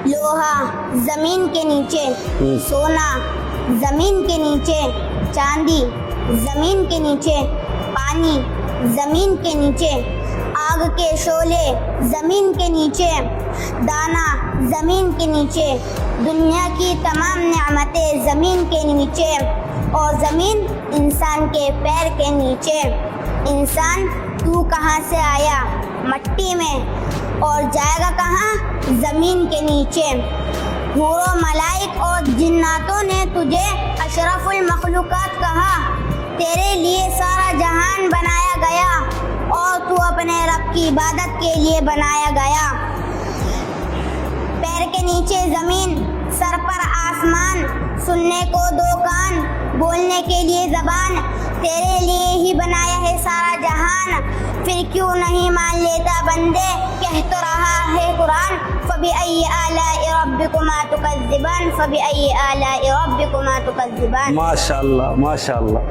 लोहा जमीन के नीचे, सोना जमीन के नीचे, चांदी जमीन के नीचे, पानी जमीन के नीचे, आग के शोले जमीन के नीचे, दाना जमीन के नीचे, दुनिया की तमाम नेमतें जमीन के नीचे और जमीन इंसान के पैर के नीचे। इंसान तू कहाँ से आया? मट्टी में, और जाएगा कहाँ? जमीन के नीचे। हूरों मलाइक और जिन्नातों ने तुझे अशरफुल मखलूकात कहा। तेरे लिए सारा जहान बनाया गया और तू अपने रब की इबादत के लिए बनाया गया। पैर के नीचे जमीन, सर पर आसमान, सुनने को दो कान, बोलने के लिए जबान, तेरे लिए ही बनाया है सारा जहान। फिर क्यों नहीं मान लेता बंदे? कह तो रहा है कुरान, फबिअय्यि आलाइ रब्बिकुमा तुकज़्ज़िबान, फबिअय्यि आलाइ रब्बिकुमा तुकज़्ज़िबान। माशाअल्लाह माशाअल्लाह।